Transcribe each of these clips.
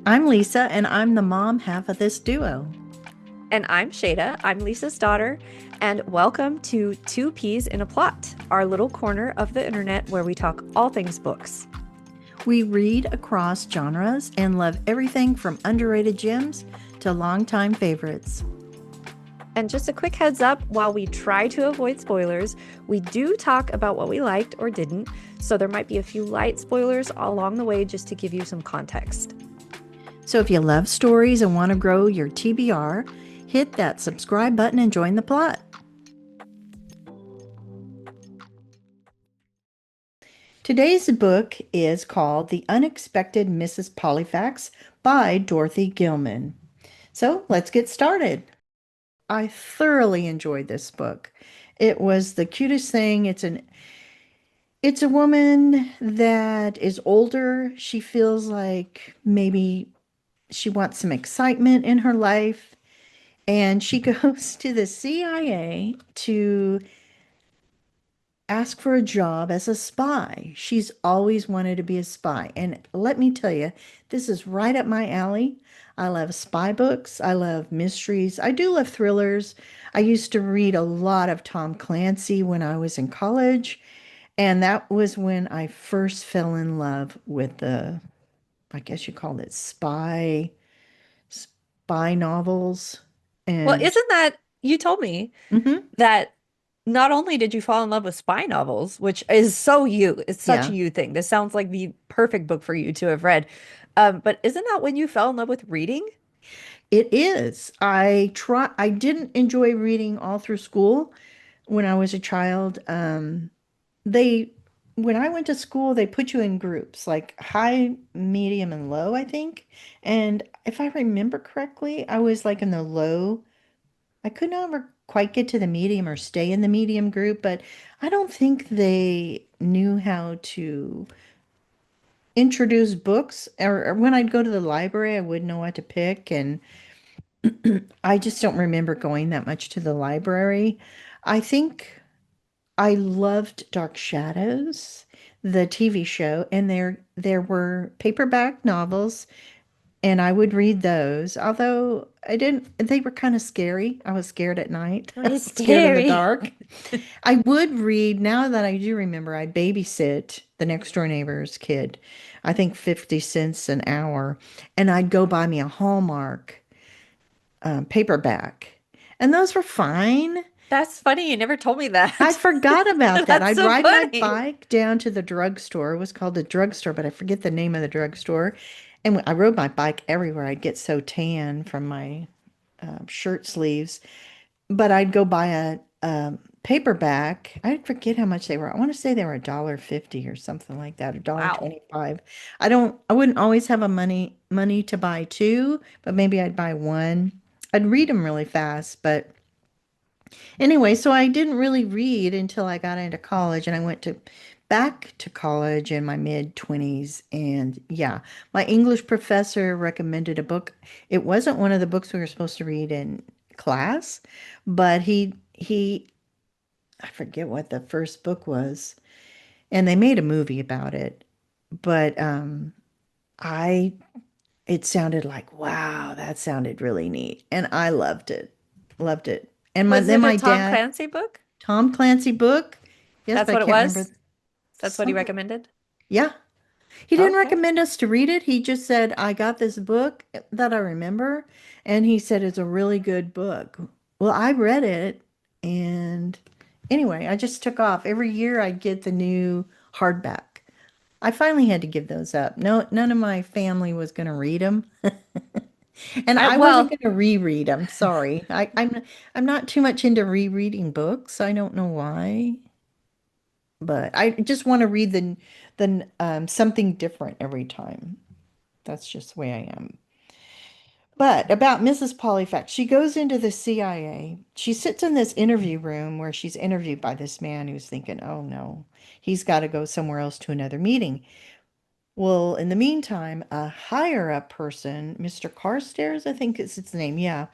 I'm Lisa, and I'm the mom half of this duo. And I'm Shada. I'm Lisa's daughter. And welcome to Two Peas in a Plot, our little corner of the internet where we talk all things books. We read across genres and love everything from underrated gems to longtime favorites. And just a quick heads up while we try to avoid spoilers, we do talk about what we liked or didn't. So there might be a few light spoilers along the way just to give you some context. So if you love stories and want to grow your TBR, hit that subscribe button and join the plot. Today's book is called The Unexpected Mrs. Pollifax by Dorothy Gilman. So let's get started. I thoroughly enjoyed this book. It was the cutest thing. It's a woman that is older. She feels like maybe she wants some excitement in her life, and she goes to the CIA to ask for a job as a spy. She's always wanted to be a spy. And let me tell you, this is right up my alley. I love spy books. I love mysteries. I do love thrillers. I used to read a lot of Tom Clancy when I was in college. And that was when I first fell in love with I guess you called it spy novels. Well, And isn't that, you told me mhm, that not only did you fall in love with spy novels, which is so you, it's such a yeah, you thing. This sounds like the perfect book for you to have read. But isn't that when you fell in love with reading? it is. I didn't enjoy reading all through school when I was a child. They when I went to school, they put you in groups like high, medium, and low, I think. And if I remember correctly, I was like in the low. I could never quite get to the medium or stay in the medium group, but I don't think they knew how to introduce books. Or when I'd go to the library, I wouldn't know what to pick. And I just don't remember going that much to the library. I think I loved Dark Shadows, the TV show, and there were paperback novels, and I would read those. Although I didn't, they were kind of scary. I was scared at night. I It's was scared in the scary. dark. I would read, now that I do remember, I'd babysit the next door neighbor's kid. I think 50 cents an hour, and I'd go buy me a Hallmark paperback, and those were fine. That's funny. You never told me I that. forgot about that. That's I'd so ride my funny. bike down to the drugstore. It was called the drugstore, but I forget the name of the drugstore. And I rode my bike everywhere. I'd get so tan from my shirt sleeves. But I'd go buy a paperback. I forget how much they were. I want to say they were $1.50 or something like that, a dollar Wow. 25. I wouldn't always have a money to buy two, but maybe I'd buy one. I'd read them really fast, but anyway, so I didn't really read until I got into college, and I went to back to college in my mid 20s. And yeah, my English professor recommended a book. It wasn't one of the books we were supposed to read in class, but he I forget what the first book was, and they made a movie about it. But I it sounded like, wow, that sounded really neat, and I loved it. Loved it. And Was then it a my Tom dad, Clancy book? Tom Clancy book. Yes, That's but I what it can't remember was? That's what he something. recommended? Yeah. He didn't Okay. recommend us to read it. He just said, I got this book that I remember. And he said it's a really good book. Well, I read it. And anyway, I just took off. Every year I'd get the new hardback. I finally had to give those up. No, none of my family was going to read them. And I I wasn't well, going to reread them. Sorry. I'm not too much into rereading books. I don't know why. But I just want to read the something different every time. That's just the way I am. But about Mrs. Polyfax, she goes into the CIA. She sits in this interview room where she's interviewed by this man who's thinking, "Oh no, he's got to go somewhere else to another meeting." Well, in the meantime, a higher up person, Mr. Carstairs, I think is his name, yeah,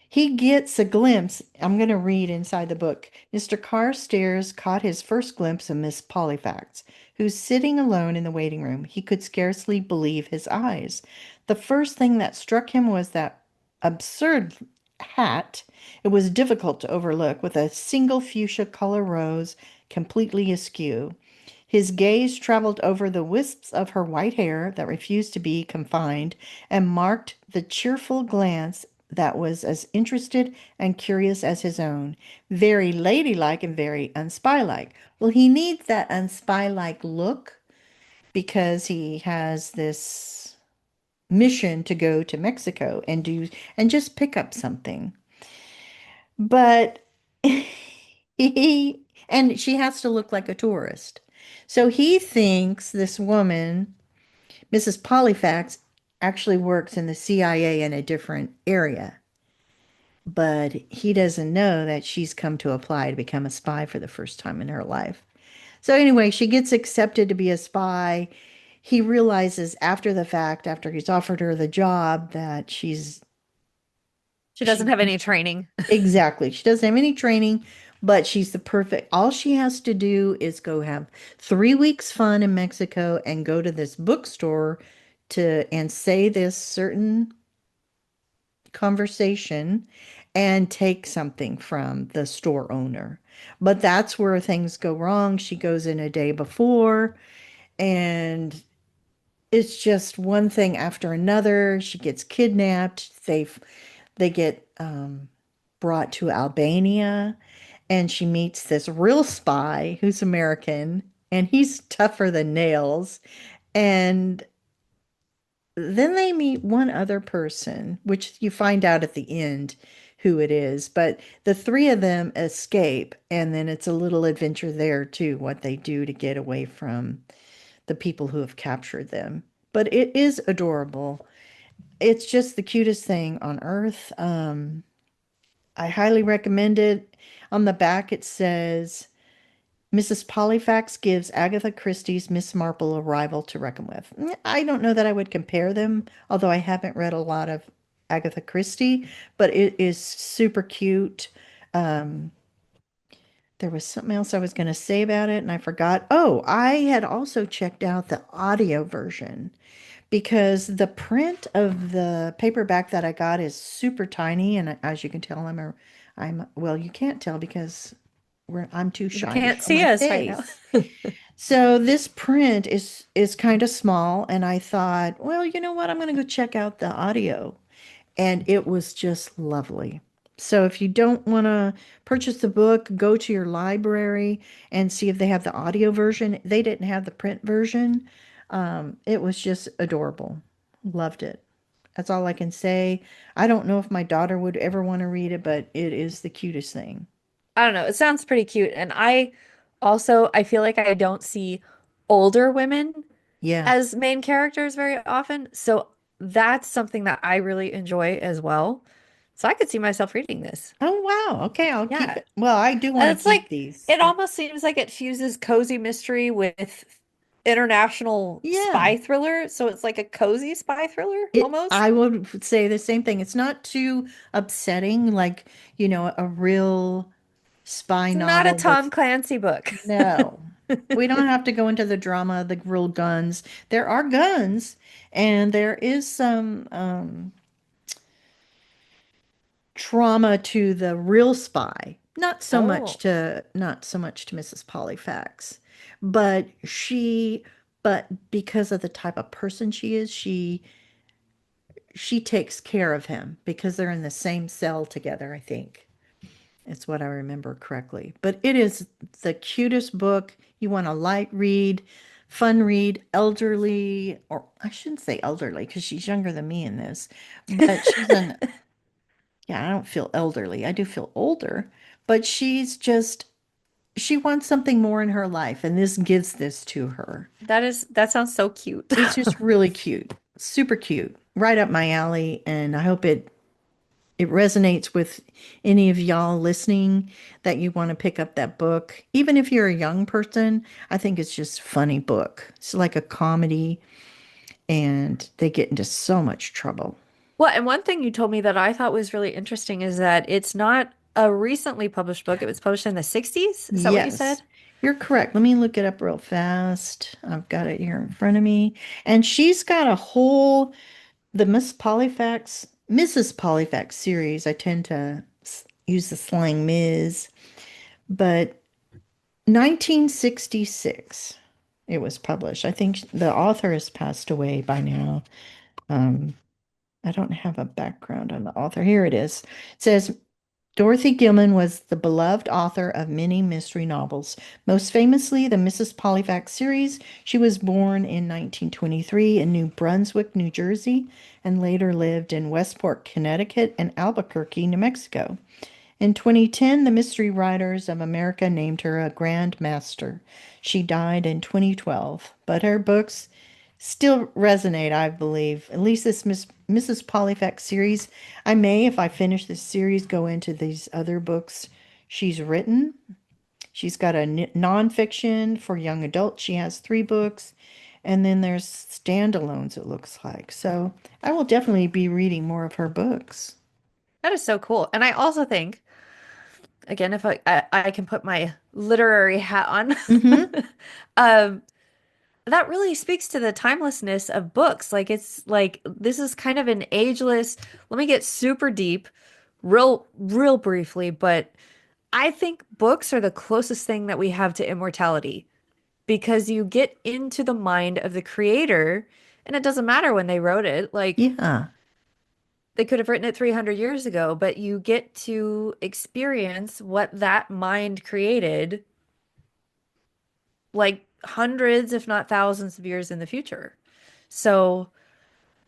He gets a glimpse. I'm going to read inside the book. Mr. Carstairs caught his first glimpse of Miss Pollifax, who's sitting alone in the waiting room. He could scarcely believe his eyes. The first thing that struck him was that absurd hat. It was difficult to overlook, with a single fuchsia color rose completely askew. His gaze traveled over the wisps of her white hair that refused to be confined and marked the cheerful glance that was as interested and curious as his own, very ladylike and very unspy-like. Well, he needs that unspy-like look because he has this mission to go to Mexico and do and just pick up something. But he and she has to look like a tourist. So he thinks this woman, Mrs. Pollifax, actually works in the CIA in a different area. But he doesn't know that she's come to apply to become a spy for the first time in her life. So anyway, she gets accepted to be a spy. He realizes after the fact, after he's offered her the job, that She doesn't she have any training. exactly, she doesn't have any training, but she's the perfect. All she has to do is go have 3 weeks fun in Mexico and go to this bookstore to and say this certain conversation and take something from the store owner. But that's where things go wrong. She goes in a day before, and it's just one thing after another. She gets kidnapped. They get brought to Albania, and she meets this real spy who's American, and he's tougher than nails. And then they meet one other person, which you find out at the end who it is. But the three of them escape, and then it's a little adventure there too, what they do to get away from the people who have captured them. But it is adorable. It's just the cutest thing on earth. I highly recommend it. On the back, it says, Mrs. Pollifax gives Agatha Christie's Miss Marple a rival to reckon with. I don't know that I would compare them, although I haven't read a lot of Agatha Christie, but it is super cute. Um, there was something else I was going to say about it, and I forgot. Oh, I had also checked out the audio version because the print of the paperback that I got is super tiny, and as you can tell, well, you can't tell because I'm too You shy to can't show see my us right now. face. So this print is kind of small, and I thought, well, you know what? I'm going to go check out the audio, and it was just lovely. So if you don't want to purchase the book, go to your library and see if they have the audio version. They didn't have the print version. It was just adorable. Loved it. That's all I can say. I don't know if my daughter would ever want to read it, but it is the cutest thing. I don't know. It sounds pretty cute. And I feel like I don't see older women Yeah. as main characters very often. So that's something that I really enjoy as well. So I could see myself reading this. Oh, wow. Okay, I'll keep Yeah. it. Well, I do want And to it's keep like, these. it almost seems like it fuses cozy mystery with international Yeah. spy thriller. So it's like a cozy spy thriller I almost. would say the same thing. It's not too upsetting, like, a real spy It's not a novel Tom with Clancy book. no. We don't have to go into the drama, the real guns. There are guns, and there is some trauma to the real spy. Oh, Not so much to Mrs. Pollyfax, but but because of the type of person she is, she takes care of him because they're in the same cell together, I think. It's what I remember correctly. But it is the cutest book. You want a light read, fun read, elderly, or I shouldn't say elderly because she's younger than me in this, but yeah, I don't feel elderly. I do feel older, but she wants something more in her life, and this gives this to her. that sounds so cute. It's just really cute, super cute, right up my alley, and I hope it resonates with any of y'all listening that you want to pick up that book. Even if you're a young person, I think it's just a funny book. It's like a comedy, and they get into so much trouble. Well, and one thing you told me that I thought was really interesting is that it's not a recently published book. It was published in the 60s. Is that what you Yes, said? you're correct. Let me look it up real fast. I've got it here in front of me. And she's got a whole, the Mrs. Polyfax series. I tend to use the slang Ms., but 1966 it was published. I think the author has passed away by now. Um, I don't have a background on the author. Here it is. It says Dorothy Gilman was the beloved author of many mystery novels, most famously the Mrs. Polyfax series. She was born in 1923 in New Brunswick, New Jersey, and later lived in Westport, Connecticut, and Albuquerque, New Mexico. In 2010, the Mystery Writers of America named her a Grand Master. She died in 2012, but her books still resonate, I believe. At least this Mrs. Polyfax series. I may, if I finish this series, go into these other books she's written. She's got a nonfiction for young adults. She has 3 books, and then there's standalones, it looks like. So I will definitely be reading more of her books. That is so cool. And I also think, again, if I can put my literary hat on, Mm-hmm. um, that really speaks to the timelessness of books. Like it's like this is kind of an ageless. Let me get super deep, real briefly, but I think books are the closest thing that we have to immortality because you get into the mind of the creator and it doesn't matter when they wrote it. Like Yeah. they could have written it 300 years ago, but you get to experience what that mind created like hundreds, if not thousands of years in the future. So,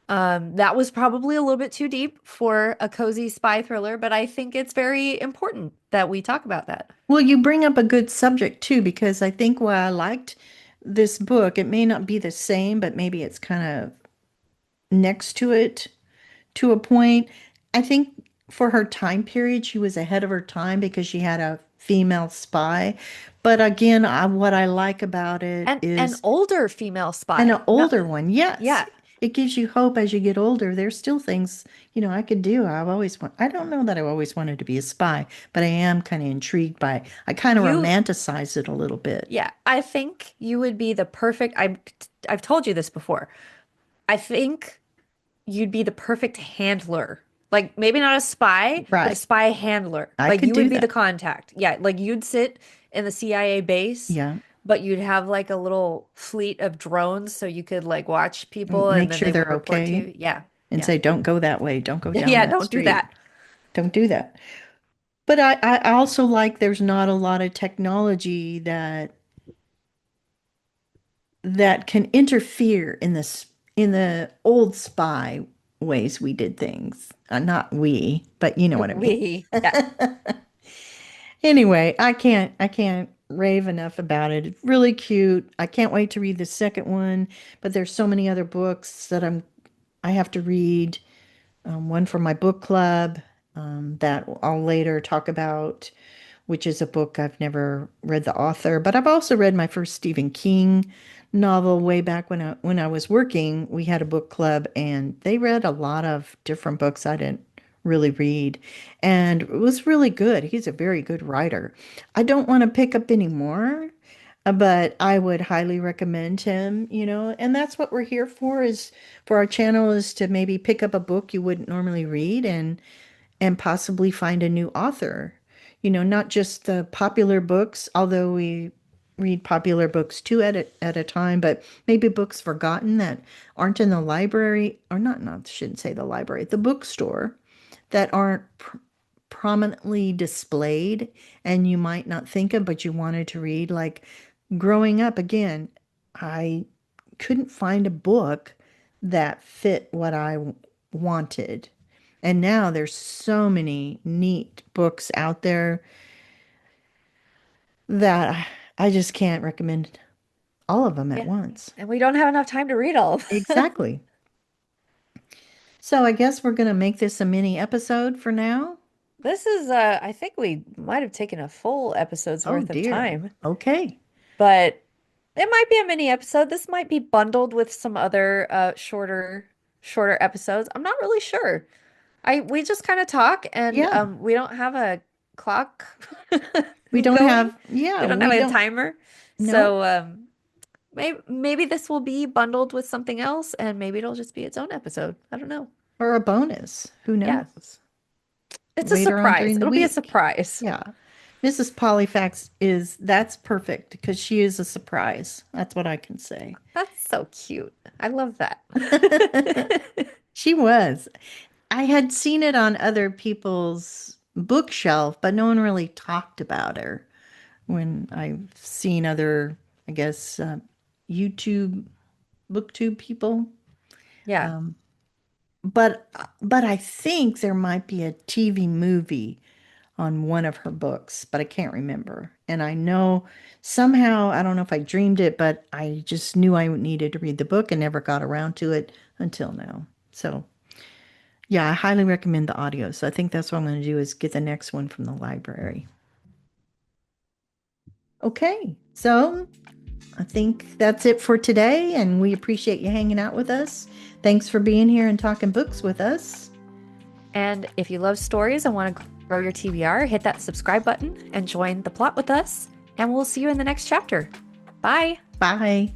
that was probably a little bit too deep for a cozy spy thriller, but I think it's very important that we talk about that. Well, you bring up a good subject too, because I think why I liked this book, it may not be the same, but maybe it's kind of next to it to a point. I think for her time period, she was ahead of her time because she had a female spy. But again, what I like about it And an is older female and spy. an No, older one. Yes, yeah. it gives you hope as you get older. There's still things, I could do. I don't know that I always wanted to be a spy, but I am kind of intrigued by, I kind of You, romanticize it a little bit. yeah, I think you would be the perfect, I've told you this before. I think you'd be the perfect handler. Like maybe not a spy, but a Right. spy handler. I Like could you would do be the that. contact. Yeah, like you'd sit in the CIA base, Yeah. but you'd have like a little fleet of drones so you could like watch people and Make then sure they would they're report to okay you. Yeah. and Yeah. say, don't go that way. Don't go down Yeah, that don't do street. that. Don't do that. But I also like there's not a lot of technology that can interfere in the old spy ways we did things. Not we, but you know what I mean. Yeah. Anyway, I can't rave enough about it. It's really cute. I can't wait to read the second one, but there's so many other books that I have to read. One for my book club that I'll later talk about, which is a book I've never read the author, but I've also read my first Stephen King novel way back when I was working. We had a book club and they read a lot of different books I didn't really read, and it was really good. He's a very good writer. I don't want to pick up any more, but I would highly recommend him, and that's what we're here for is for our channel is to maybe pick up a book you wouldn't normally read and possibly find a new author. Not just the popular books, although we read popular books too at a time, but maybe books forgotten that aren't in the library, or not, shouldn't say the library, the bookstore, that aren't prominently displayed and you might not think of, but you wanted to read. Like growing up, again, I couldn't find a book that fit what I wanted. And now there's so many neat books out there that I just can't recommend all of them at Yeah. once. And we don't have enough time to read all of them. Exactly. So I guess we're going to make this a mini episode for now. This is I think we might have taken a full episode's Oh worth of dear. time, Okay. but it might be a mini episode. This might be bundled with some other shorter shorter episodes? I'm not really sure. I we just kind of talk and Yeah. we don't have a clock We don't going. have, yeah, We don't have we a don't, timer. no, So maybe this will be bundled with something else and maybe it'll just be its own episode. I don't know. or a bonus. Who Yeah. knows? It's a Later on surprise. during the It'll be a week. surprise. Yeah. Mrs. Polyfax that's perfect because she is a surprise. That's what I can say. That's so cute. I love that. She was. I had seen it on other people's bookshelf, but no one really talked about her. When I've seen other, I guess, YouTube, booktube people. Yeah. Um, but I think there might be a TV movie on one of her books, but I can't remember. And I know somehow, I don't know if I dreamed it, but I just knew I needed to read the book and never got around to it until now. So, yeah, I highly recommend the audio. So I think that's what I'm going to do is get the next one from the library. Okay, so I think that's it for today, and we appreciate you hanging out with us. Thanks for being here and talking books with us. And if you love stories and want to grow your TBR, hit that subscribe button and join the plot with us. And we'll see you in the next chapter. Bye. Bye.